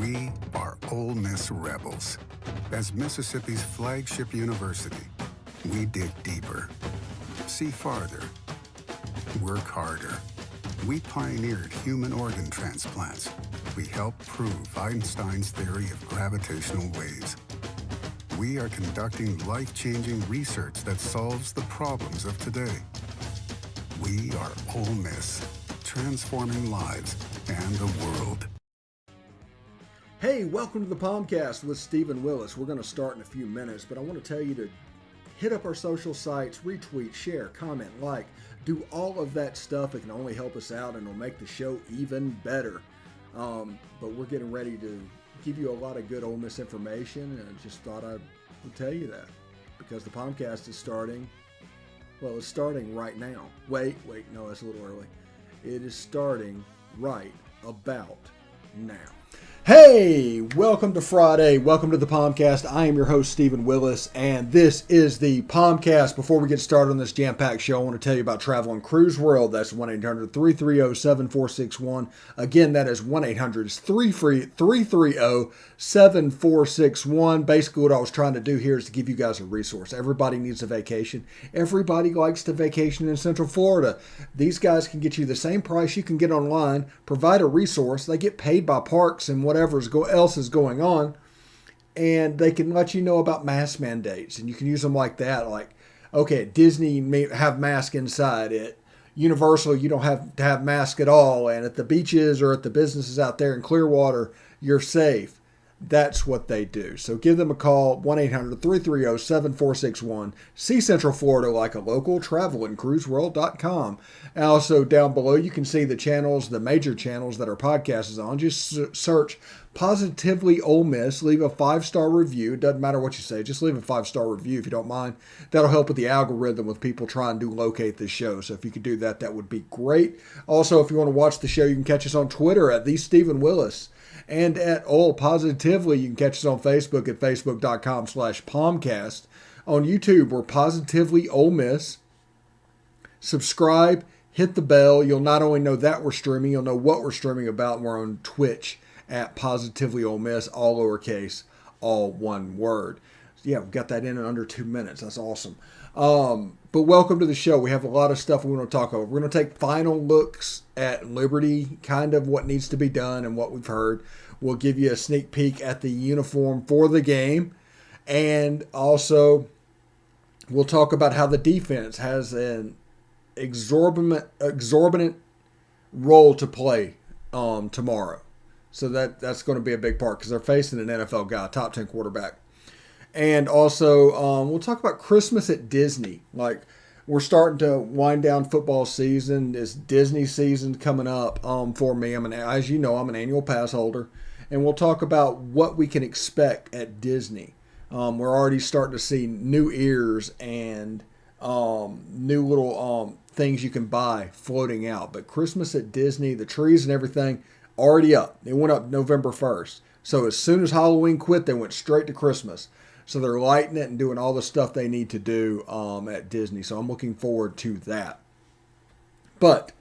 We are Ole Miss Rebels. As Mississippi's flagship university, we dig deeper, see farther, work harder. We pioneered human organ transplants. We helped prove Einstein's theory of gravitational waves. We are conducting life-changing research that solves the problems of today. We are Ole Miss, transforming lives and the world. Hey, welcome to the POMcast with Stephen Willis. We're going to start in a few minutes, but I want to tell you to hit up our social sites, retweet, share, comment, like, do all of that stuff. It can only help us out and it'll make the show even better. But we're getting ready to give you a lot of good Ole Miss information, and I just thought I would tell you that because the POMcast is starting. Well, it's starting right now. Wait, no, that's a little early. It is starting right about now. Hey, welcome to Friday. Welcome to the POMcast. I am your host, Stephen Willis, and this is the POMcast. Before we get started on this jam-packed show, I want to tell you about Travel and Cruise World. That's 1-800-330-7461. Again, that is 1-800-330-7461. Basically, what I was trying to do here is to give you guys a resource. Everybody needs a vacation. Everybody likes to vacation in Central Florida. These guys can get you the same price you can get online, provide a resource. They get paid by parks and whatever else is going on, and they can let you know about mask mandates, and you can use them like that. Like, okay, at Disney you may have mask inside. At Universal you don't have to have mask at all, and at the beaches or at the businesses out there in Clearwater you're safe. That's what they do. So give them a call, 1-800-330-7461. See Central Florida like a local, travelandcruiseworld.com. And also down below, you can see the channels, the major channels that our podcast is on. Just search Positively Ole Miss. Leave a 5-star review. It doesn't matter what you say. Just leave a 5-star review if you don't mind. That'll help with the algorithm with people trying to locate this show. So if you could do that, that would be great. Also, if you want to watch the show, you can catch us on Twitter at @TheStephenWillis. And at Ole Positively, you can catch us on Facebook at facebook.com/POMcast. On YouTube, we're Positively Ole Miss. Subscribe, hit the bell. You'll not only know that we're streaming, you'll know what we're streaming about. And we're on Twitch at Positively Ole Miss, all lowercase, all one word. Yeah, we got that in under 2 minutes. That's awesome. But welcome to the show. We have a lot of stuff we want to talk about. We're going to take final looks at Liberty, kind of what needs to be done and what we've heard. We'll give you a sneak peek at the uniform for the game. And also, we'll talk about how the defense has an exorbitant role to play tomorrow. So that's going to be a big part because they're facing an NFL guy, top 10 quarterback. And also, we'll talk about Christmas at Disney. Like, we're starting to wind down football season. It's Disney season coming up for me. As you know, I'm an annual pass holder. And we'll talk about what we can expect at Disney. We're already starting to see new ears and new little things you can buy floating out. But Christmas at Disney, the trees and everything, already up. It went up November 1st. So as soon as Halloween quit, they went straight to Christmas. So they're lighting it and doing all the stuff they need to do at Disney. So I'm looking forward to that. But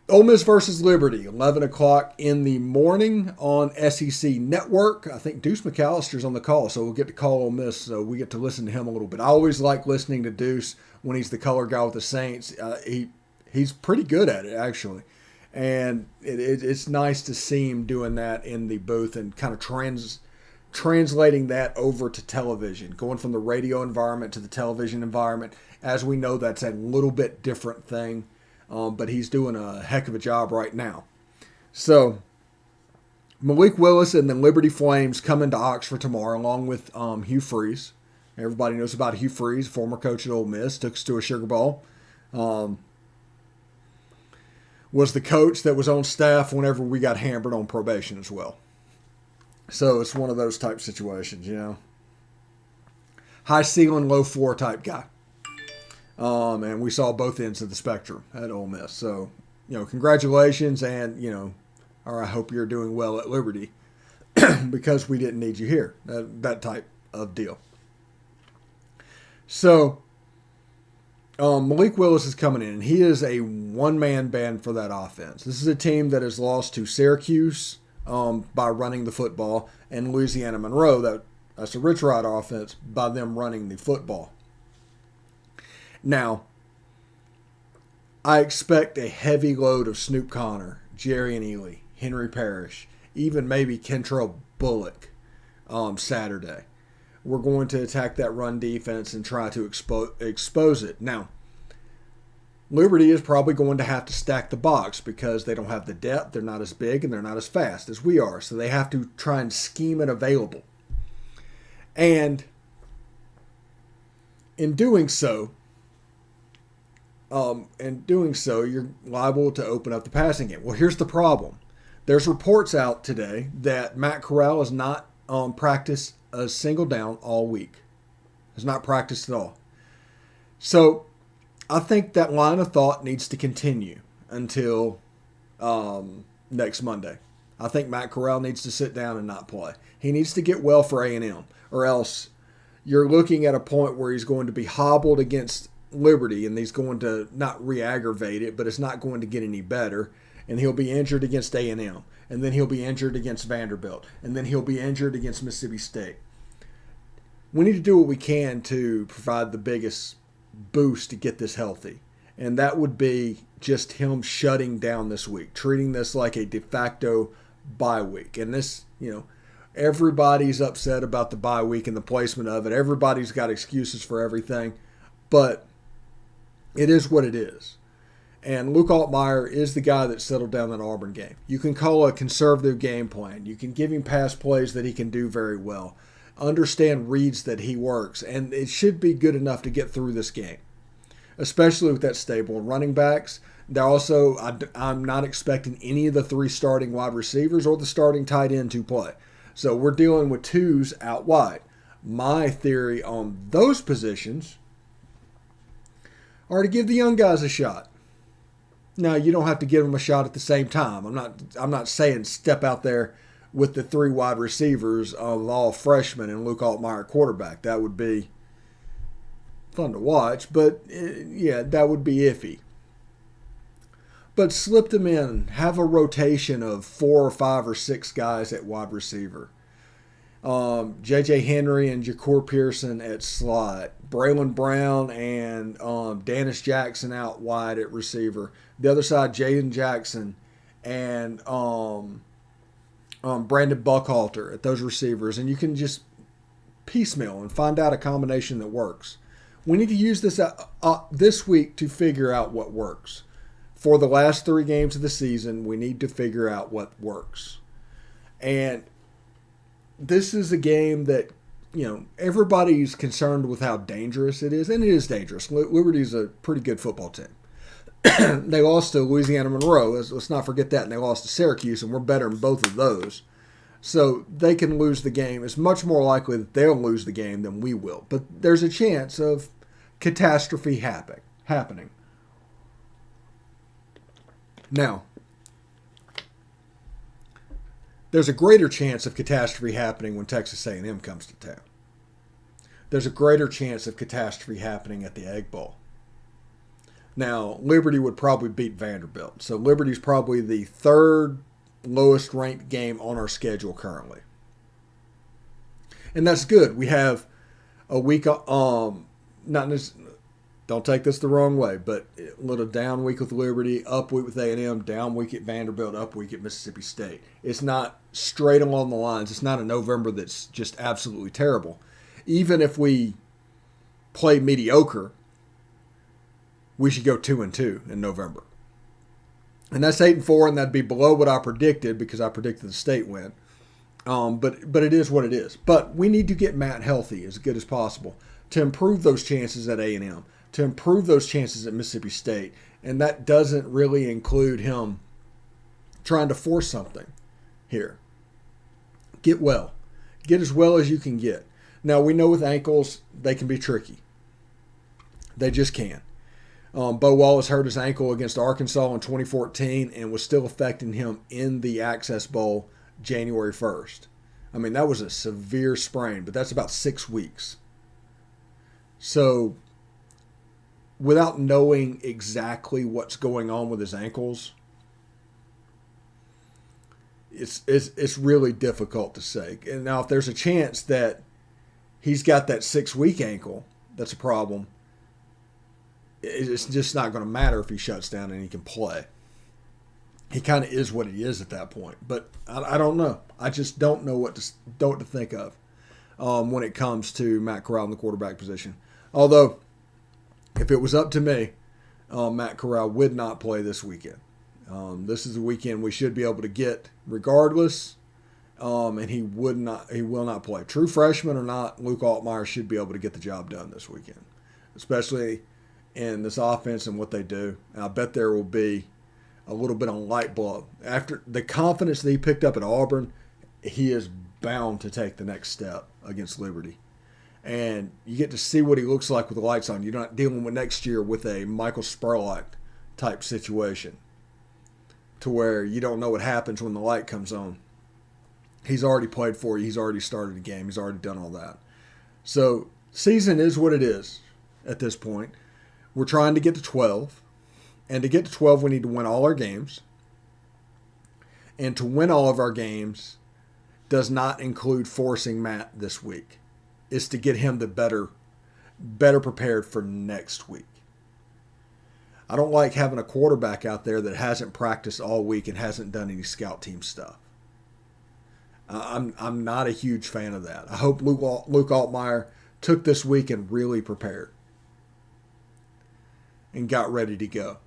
Ole Miss versus Liberty, 11 o'clock in the morning on SEC Network. I think Deuce McAllister's on the call, so we'll get to call Ole Miss. So we get to listen to him a little bit. I always like listening to Deuce when he's the color guy with the Saints. He's pretty good at it, actually. And it's nice to see him doing that in the booth and kind of translating that over to television, going from the radio environment to the television environment. As we know, that's a little bit different thing, but he's doing a heck of a job right now. So Malik Willis and the Liberty Flames come into Oxford tomorrow, along with Hugh Freeze. Everybody knows about Hugh Freeze, former coach at Ole Miss, took us to a Sugar Bowl. Was the coach that was on staff whenever we got hammered on probation as well. So it's one of those type situations, you know. High ceiling, low floor type guy. And we saw both ends of the spectrum at Ole Miss. So, you know, congratulations, and, you know, or I hope you're doing well at Liberty because we didn't need you here. That type of deal. So Malik Willis is coming in, and he is a one-man band for that offense. This is a team that has lost to Syracuse, by running the football, and Louisiana Monroe, that's a Rich Rod offense, by them running the football. Now, I expect a heavy load of Snoop Connor, Jerry and Ely, Henry Parrish, even maybe Kentrell Bullock Saturday. We're going to attack that run defense and try to expose it. Now, Liberty is probably going to have to stack the box because they don't have the depth, they're not as big, and they're not as fast as we are. So they have to try and scheme it available. And in doing so, you're liable to open up the passing game. Well, here's the problem. There's reports out today that Matt Corral has not practiced a single down all week. Has not practiced at all. So I think that line of thought needs to continue until next Monday. I think Matt Corral needs to sit down and not play. He needs to get well for A&M, or else you're looking at a point where he's going to be hobbled against Liberty, and he's going to not re-aggravate it, but it's not going to get any better, and he'll be injured against A&M, and then he'll be injured against Vanderbilt, and then he'll be injured against Mississippi State. We need to do what we can to provide the biggest boost to get this healthy, and that would be just him shutting down this week, treating this like a de facto bye week. And this, everybody's upset about the bye week and the placement of it. Everybody's got excuses for everything, but it is what it is. And Luke Altmaier is the guy that settled down that Auburn game. You can call a conservative game plan. You can give him pass plays that he can do very well. Understand reads that he works, and it should be good enough to get through this game, especially with that stable and running backs. They're also, I'm not expecting any of the three starting wide receivers or the starting tight end to play. So we're dealing with twos out wide. My theory on those positions are to give the young guys a shot. Now, you don't have to give them a shot at the same time. I'm not saying step out there with the three wide receivers of all freshmen and Luke Altmaier quarterback. That would be fun to watch, but that would be iffy. But slip them in. Have a rotation of 4 or 5 or 6 guys at wide receiver. J.J. Henry and Jacour Pearson at slot. Braylon Brown and Dennis Jackson out wide at receiver. The other side, Jaden Jackson and Brandon Buckhalter at those receivers. And you can just piecemeal and find out a combination that works. We need to use this this week to figure out what works. For the last 3 games of the season, we need to figure out what works. And this is a game that, everybody's concerned with how dangerous it is, and it is dangerous. Liberty's a pretty good football team. They lost to Louisiana Monroe. Let's not forget that. And they lost to Syracuse, and we're better in both of those. So they can lose the game. It's much more likely that they'll lose the game than we will. But there's a chance of catastrophe happening. Now, there's a greater chance of catastrophe happening when Texas A&M comes to town. There's a greater chance of catastrophe happening at the Egg Bowl. Now, Liberty would probably beat Vanderbilt. So Liberty's probably the 3rd lowest ranked game on our schedule currently. And that's good. We have a week, don't take this the wrong way, but a little down week with Liberty, up week with A&M, down week at Vanderbilt, up week at Mississippi State. It's not straight along the lines. It's not a November that's just absolutely terrible. Even if we play mediocre, we should go 2-2 in November. And that's 8-4, and that'd be below what I predicted because I predicted the state win. But it is what it is. But we need to get Matt healthy as good as possible to improve those chances at A&M, to improve those chances at Mississippi State. And that doesn't really include him trying to force something here. Get well. Get as well as you can get. Now, we know with ankles, they can be tricky. They just can. Bo Wallace hurt his ankle against Arkansas in 2014 and was still affecting him in the Access Bowl January 1st. I mean, that was a severe sprain, but that's about 6 weeks. So, without knowing exactly what's going on with his ankles, it's really difficult to say. And now, if there's a chance that he's got that 6-week ankle, that's a problem. It's just not going to matter if he shuts down and he can play. He kind of is what he is at that point. But I don't know. I just don't know what to think of when it comes to Matt Corral in the quarterback position. Although, if it was up to me, Matt Corral would not play this weekend. This is a weekend we should be able to get regardless, and he will not play. True freshman or not, Luke Altmaier should be able to get the job done this weekend, especially in this offense and what they do. And I bet there will be a little bit of light bulb. After the confidence that he picked up at Auburn, he is bound to take the next step against Liberty. And you get to see what he looks like with the lights on. You're not dealing with next year with a Michael Spurlock type situation to where you don't know what happens when the light comes on. He's already played for you. He's already started a game. He's already done all that. So season is what it is at this point. We're trying to get to 12. And to get to 12, we need to win all our games. And to win all of our games does not include forcing Matt this week. It's to get him the better prepared for next week. I don't like having a quarterback out there that hasn't practiced all week and hasn't done any scout team stuff. I'm not a huge fan of that. I hope Luke Altmaier took this week and really prepared and got ready to go.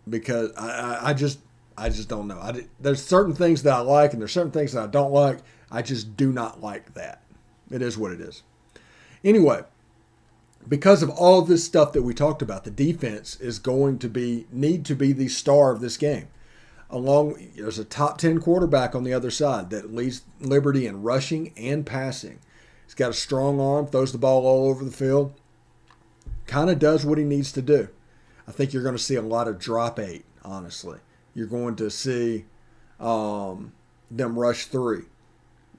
Because I just don't know. There's certain things that I like and there's certain things that I don't like. I just do not like that. It is what it is. Anyway, because of all this stuff that we talked about, the defense is going to need to be the star of this game. There's a top 10 quarterback on the other side that leads Liberty in rushing and passing. He's got a strong arm, throws the ball all over the field, kind of does what he needs to do. I think you're going to see a lot of drop 8, honestly. You're going to see them rush 3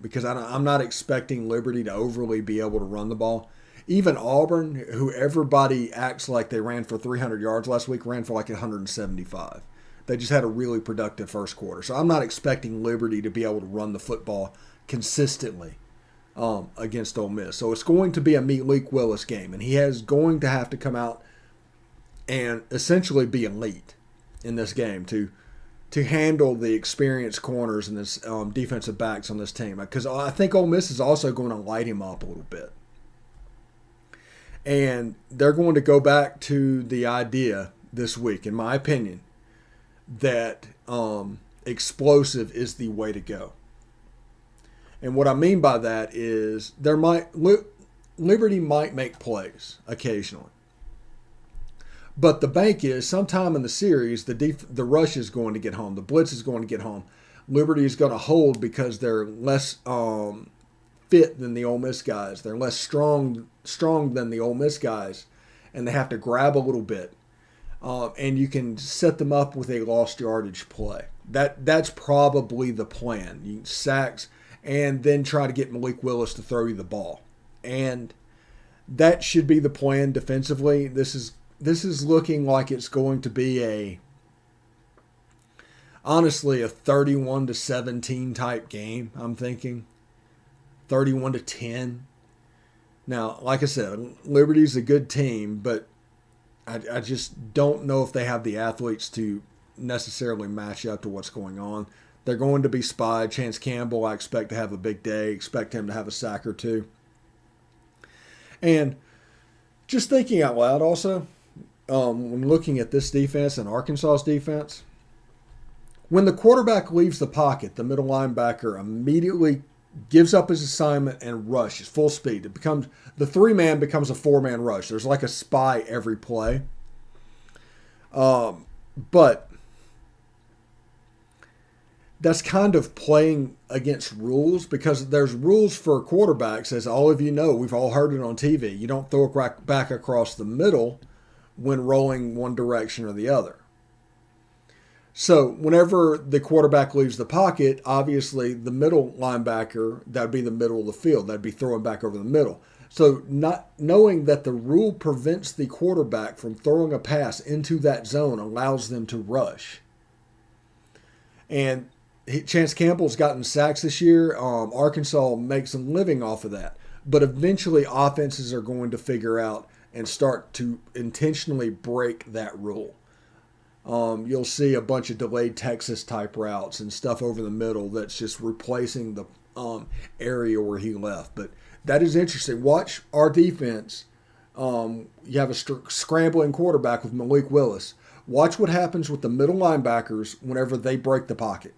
because I'm not expecting Liberty to overly be able to run the ball. Even Auburn, who everybody acts like they ran for 300 yards last week, ran for like 175. They just had a really productive first quarter. So I'm not expecting Liberty to be able to run the football consistently against Ole Miss. So it's going to be a Malik Willis game, and he is going to have to come out and essentially be elite in this game to handle the experienced corners and this defensive backs on this team. Because I think Ole Miss is also going to light him up a little bit. And they're going to go back to the idea this week, in my opinion, that explosive is the way to go. And what I mean by that is Liberty might make plays occasionally. But the bank is sometime in the series, the rush is going to get home. The blitz is going to get home. Liberty is going to hold because they're less fit than the Ole Miss guys. They're less strong than the Ole Miss guys. And they have to grab a little bit. And you can set them up with a lost yardage play. That's probably the plan. You sacks and then try to get Malik Willis to throw you the ball. And that should be the plan defensively. This is looking like it's going to be honestly a 31-17 type game, I'm thinking. 31-10. Now, like I said, Liberty's a good team, but I just don't know if they have the athletes to necessarily match up to what's going on. They're going to be spied. Chance Campbell, I expect to have a big day. Expect him to have a sack or two. And just thinking out loud also, when looking at this defense and Arkansas's defense, when the quarterback leaves the pocket, the middle linebacker immediately gives up his assignment and rushes full speed. The 3-man becomes a 4-man rush. There's like a spy every play. But that's kind of playing against rules because there's rules for quarterbacks, as all of you know. We've all heard it on TV. You don't throw it back across the middle when rolling one direction or the other. So whenever the quarterback leaves the pocket, obviously the middle linebacker, that would be the middle of the field. That would be throwing back over the middle. So not knowing that the rule prevents the quarterback from throwing a pass into that zone allows them to rush. And Chance Campbell's gotten sacks this year. Arkansas makes a living off of that. But eventually offenses are going to figure out and start to intentionally break that rule. You'll see a bunch of delayed Texas type routes and stuff over the middle that's just replacing the area where he left. But that is interesting. Watch our defense. You have a scrambling quarterback with Malik Willis. Watch what happens with the middle linebackers whenever they break the pocket.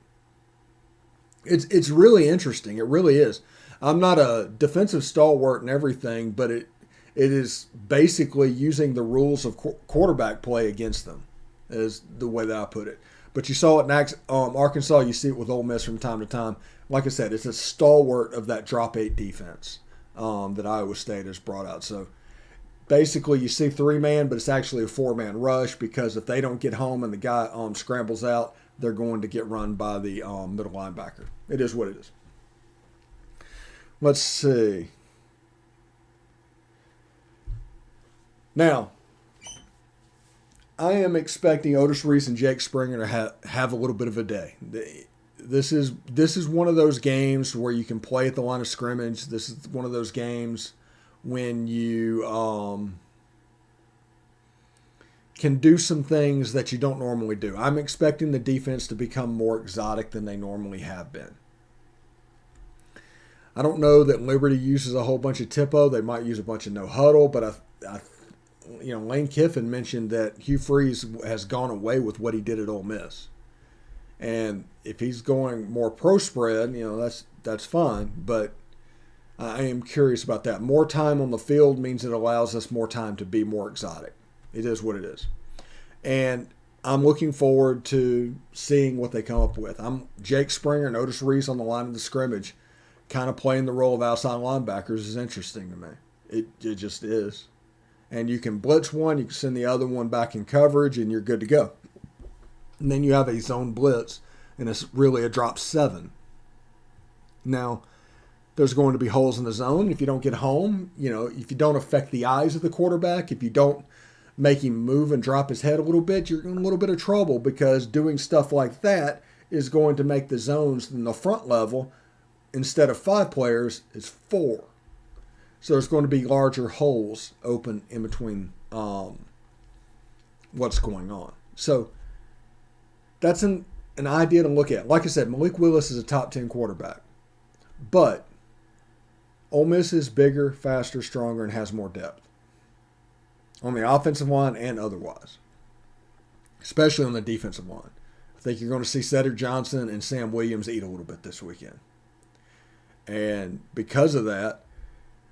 It's really interesting. It really is. I'm not a defensive stalwart and everything, but it is basically using the rules of quarterback play against them, is the way that I put it. But you saw it in Arkansas. You see it with Ole Miss from time to time. Like I said, it's a stalwart of that drop 8 defense that Iowa State has brought out. So basically you see 3-man, but it's actually a 4-man rush, because if they don't get home and the guy scrambles out, they're going to get run by the middle linebacker. It is what it is. Let's see. Now, I am expecting Otis Reese and Jake Springer to have a little bit of a day. This is one of those games where you can play at the line of scrimmage. This is one of those games when you can do some things that you don't normally do. I'm expecting the defense to become more exotic than they normally have been. I don't know that Liberty uses a whole bunch of tempo. They might use a bunch of no huddle, but Lane Kiffin mentioned that Hugh Freeze has gone away with what he did at Ole Miss. And if he's going more pro spread, that's fine. But I am curious about that. More time on the field means it allows us more time to be more exotic. It is what it is. And I'm looking forward to seeing what they come up with. Jake Springer and Otis Reese on the line of the scrimmage, kind of playing the role of outside linebackers, is interesting to me. It just is. And you can blitz one, you can send the other one back in coverage, and you're good to go. And then you have a zone blitz, and it's really a drop 7. Now, there's going to be holes in the zone. If you don't get home, if you don't affect the eyes of the quarterback, if you don't make him move and drop his head a little bit, you're in a little bit of trouble, because doing stuff like that is going to make the zones in the front level, instead of 5 players, is 4. So there's going to be larger holes open in between what's going on. So that's an idea to look at. Like I said, Malik Willis is a top 10 quarterback. But Ole Miss is bigger, faster, stronger, and has more depth on the offensive line and otherwise, especially on the defensive line. I think you're going to see Cedric Johnson and Sam Williams eat a little bit this weekend. And because of that,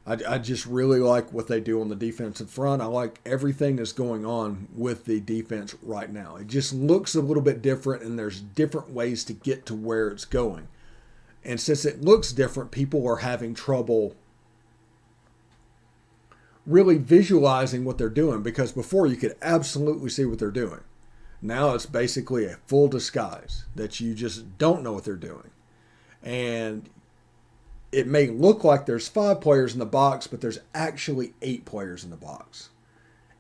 I just really like what they do on the defensive front. I like everything that's going on with the defense right now. It just looks a little bit different, and there's different ways to get to where it's going. And since it looks different, people are having trouble really visualizing what they're doing, because before you could absolutely see what they're doing. Now it's basically a full disguise that you just don't know what they're doing. And it may look like there's 5 players in the box, but there's actually 8 players in the box.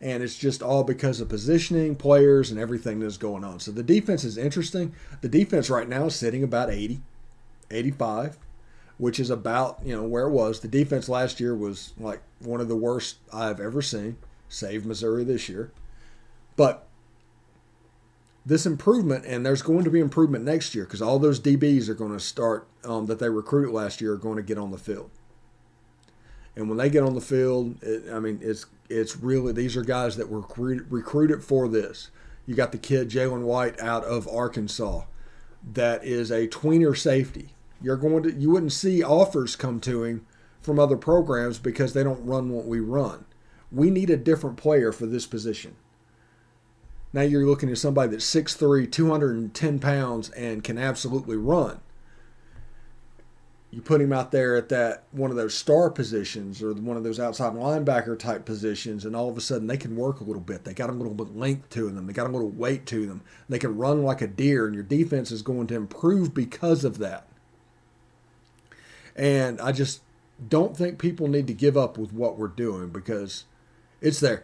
And it's just all because of positioning, players, and everything that's going on. So the defense is interesting. The defense right now is sitting about 80, 85, which is about, where it was. The defense last year was like one of the worst I've ever seen, save Missouri this year. But this improvement, and there's going to be improvement next year, because all those DBs are going to start, that they recruited last year, are going to get on the field. And when they get on the field, it's really, these are guys that were recruited for this. You got the kid Jalen White out of Arkansas that is a tweener safety. You wouldn't see offers come to him from other programs because they don't run what we run. We need a different player for this position. Now you're looking at somebody that's 6'3", 210 pounds, and can absolutely run. You put him out there at that one of those star positions or one of those outside linebacker type positions, and all of a sudden they can work a little bit. They got a little bit of length to them. They got a little weight to them. They can run like a deer, and your defense is going to improve because of that. And I just don't think people need to give up with what we're doing, because it's there.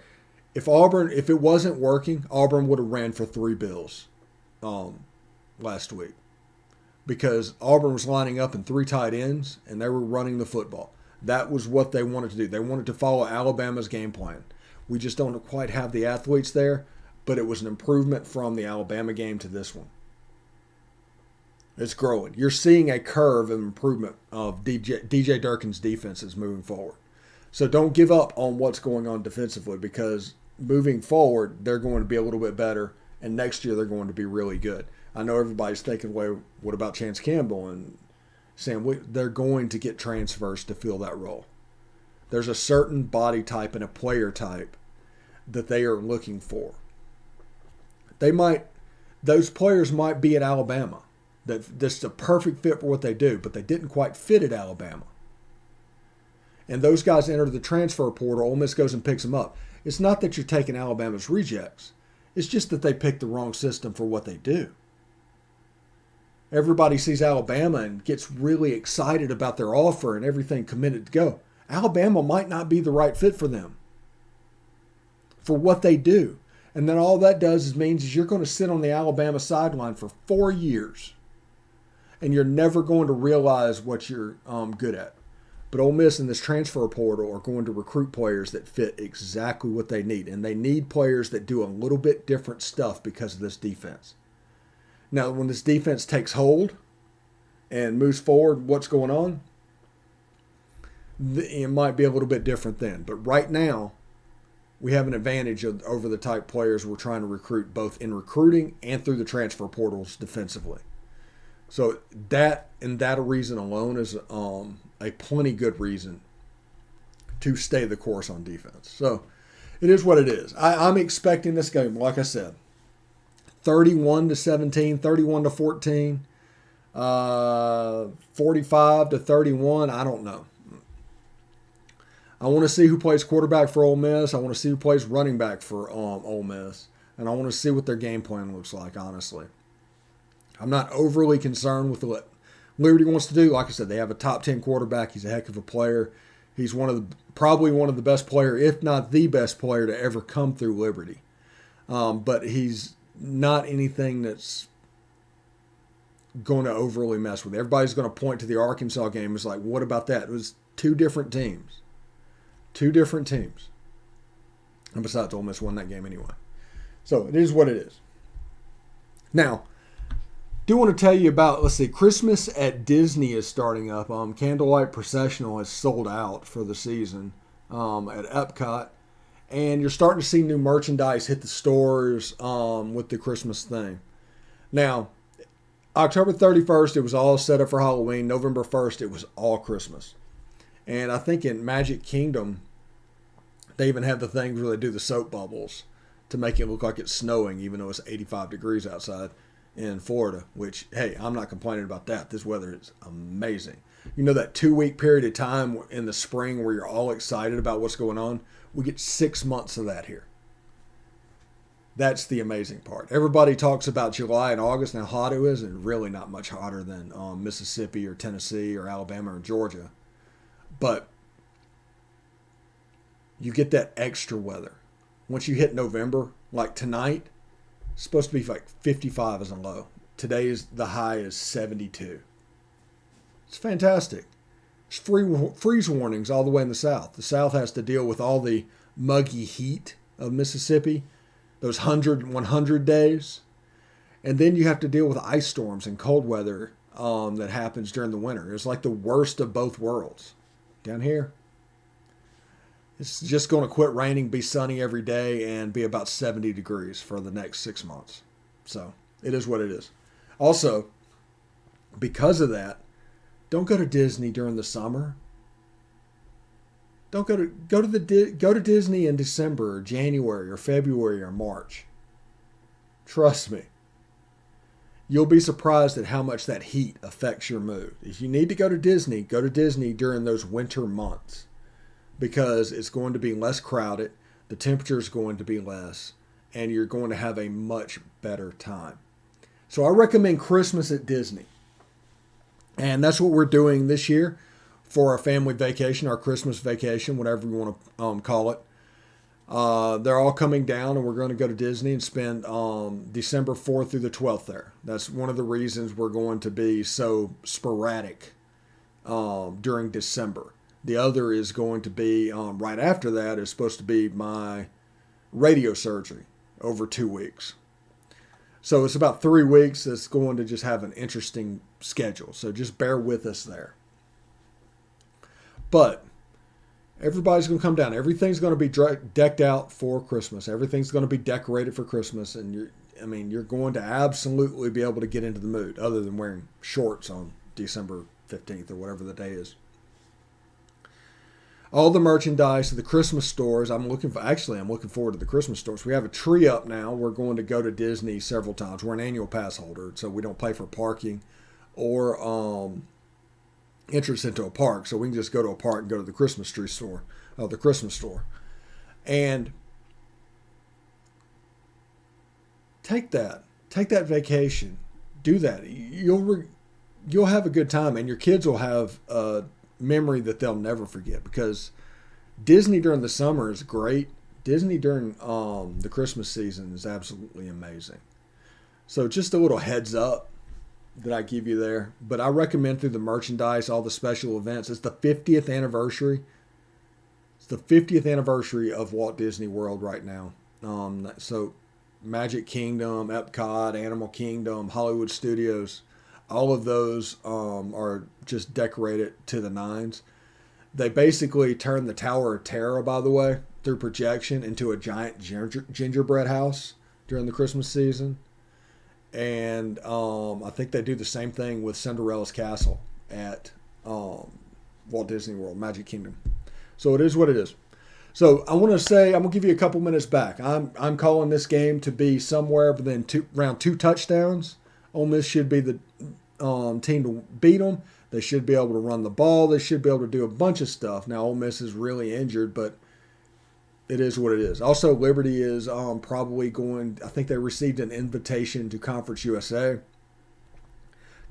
If it wasn't working, Auburn would have ran for 3 bills last week. because Auburn was lining up in 3 tight ends and they were running the football. That was what they wanted to do. They wanted to follow Alabama's game plan. We just don't quite have the athletes there, but it was an improvement from the Alabama game to this one. It's growing. You're seeing a curve of improvement of DJ Durkin's defenses moving forward. So don't give up on what's going on defensively, because moving forward, they're going to be a little bit better, and next year they're going to be really good. I know everybody's thinking, well, what about Chance Campbell? And saying they're going to get transfers to fill that role. There's a certain body type and a player type that they are looking for. Those players might be at Alabama. That's a perfect fit for what they do, but they didn't quite fit at Alabama. And those guys enter the transfer portal. Ole Miss goes and picks them up. It's not that you're taking Alabama's rejects. It's just that they picked the wrong system for what they do. Everybody sees Alabama and gets really excited about their offer and everything committed to go. Alabama might not be the right fit for them, for what they do. And then all that means you're going to sit on the Alabama sideline for 4 years, and you're never going to realize what you're good at. But Ole Miss in this transfer portal are going to recruit players that fit exactly what they need. And they need players that do a little bit different stuff because of this defense. Now, when this defense takes hold and moves forward, what's going on? It might be a little bit different then. But right now, we have an advantage over the type players we're trying to recruit, both in recruiting and through the transfer portals defensively. So that reason alone is a plenty good reason to stay the course on defense. So it is what it is. I'm expecting this game, like I said, 31-17, 31-14, 45-31. I don't know. I want to see who plays quarterback for Ole Miss. I want to see who plays running back for Ole Miss. And I want to see what their game plan looks like, honestly. I'm not overly concerned with what Liberty wants to do. Like I said, they have a top 10 quarterback. He's a heck of a player. He's probably one of the best player, if not the best player to ever come through Liberty. But he's not anything that's going to overly mess with it. Everybody's going to point to the Arkansas game. It's like, what about that? It was 2 different teams. 2 different teams. And besides, Ole Miss won that game anyway. So it is what it is. Now, do want to tell you about, Christmas at Disney is starting up. Candlelight Processional is sold out for the season at Epcot. And you're starting to see new merchandise hit the stores with the Christmas thing. Now, October 31st, it was all set up for Halloween. November 1st, it was all Christmas. And I think in Magic Kingdom, they even have the things where they do the soap bubbles to make it look like it's snowing, even though it's 85 degrees outside in Florida, which, hey, I'm not complaining about that. This weather is amazing. You know that 2-week period of time in the spring where you're all excited about what's going on? We get 6 months of that here. That's the amazing part. Everybody talks about July and August and how hot it is, and really not much hotter than Mississippi or Tennessee or Alabama or Georgia. But you get that extra weather. Once you hit November, like tonight, it's supposed to be like 55 as a low. The high is 72. It's fantastic. There's freeze warnings all the way in the South. The South has to deal with all the muggy heat of Mississippi, those 100 days. And then you have to deal with ice storms and cold weather that happens during the winter. It's like the worst of both worlds. Down here, it's just going to quit raining, be sunny every day, and be about 70 degrees for the next 6 months. So it is what it is. Also, because of that, don't go to Disney during the summer. Don't go to Disney in December or January or February or March. Trust me. You'll be surprised at how much that heat affects your mood. If you need to go to Disney during those winter months, because it's going to be less crowded, the temperature is going to be less, and you're going to have a much better time. So I recommend Christmas at Disney. And that's what we're doing this year for our family vacation, our Christmas vacation, whatever you want to call it. They're all coming down, and we're going to go to Disney and spend December 4th through the 12th there. That's one of the reasons we're going to be so sporadic during December. The other is going to be right after that is supposed to be my radio surgery over 2 weeks. So it's about 3 weeks that's going to just have an interesting schedule. So just bear with us there. But everybody's going to come down. Everything's going to be decked out for Christmas. Everything's going to be decorated for Christmas. And you're going to absolutely be able to get into the mood other than wearing shorts on December 15th or whatever the day is. All the merchandise of the Christmas stores, I'm looking forward to the Christmas stores. We have a tree up now. We're going to go to Disney several times. We're an annual pass holder, so we don't pay for parking or entrance into a park. So we can just go to a park and go to the Christmas tree store, the Christmas store. And take that vacation. Do that. You'll have a good time, and your kids will have memory that they'll never forget, because Disney during the summer is great. Disney during the Christmas season is absolutely amazing. So just a little heads up that I give you there. But I recommend through the merchandise, all the special events. It's the 50th anniversary. It's the 50th anniversary of Walt Disney World right now. So Magic Kingdom, Epcot, Animal Kingdom, Hollywood Studios, all of those are just decorated to the nines. They basically turned the Tower of Terror, by the way, through projection into a giant gingerbread house during the Christmas season. And I think they do the same thing with Cinderella's Castle at Walt Disney World, Magic Kingdom. So it is what it is. So I want to say, I'm going to give you a couple minutes back. I'm calling this game to be somewhere within around 2 touchdowns. Ole Miss should be the team to beat them. They should be able to run the ball. They should be able to do a bunch of stuff. Now, Ole Miss is really injured, but it is what it is. Also, Liberty is probably going, I think they received an invitation to Conference USA.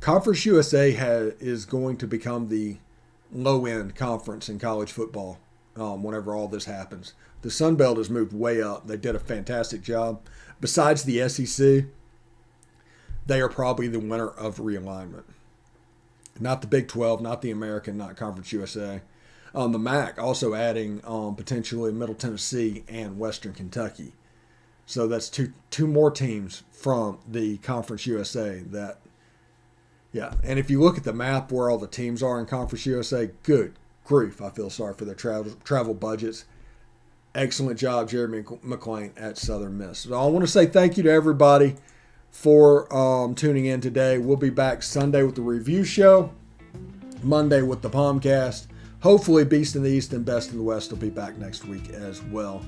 Conference USA is going to become the low-end conference in college football whenever all this happens. The Sun Belt has moved way up. They did a fantastic job. Besides the SEC, they are probably the winner of realignment. Not the Big 12, not the American, not Conference USA. The MAC also adding potentially Middle Tennessee and Western Kentucky. So that's two more teams from the Conference USA that, yeah. And if you look at the map where all the teams are in Conference USA, good grief, I feel sorry for their travel budgets. Excellent job, Jeremy McClain at Southern Miss. So I want to say thank you to everybody for tuning in today. We'll be back Sunday with the review show, Monday with the POMcast. Hopefully Beast in the East and Best in the West will be back next week as well.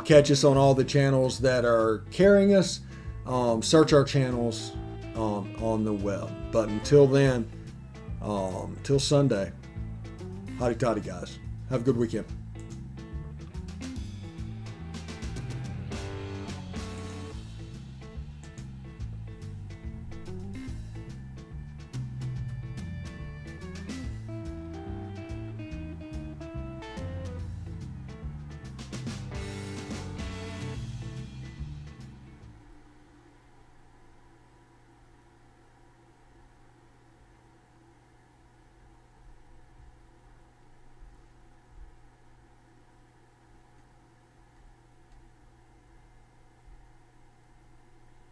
Catch us on all the channels that are carrying us. Search our channels on the web. But until then, till Sunday, hotty toddy guys. Have a good weekend.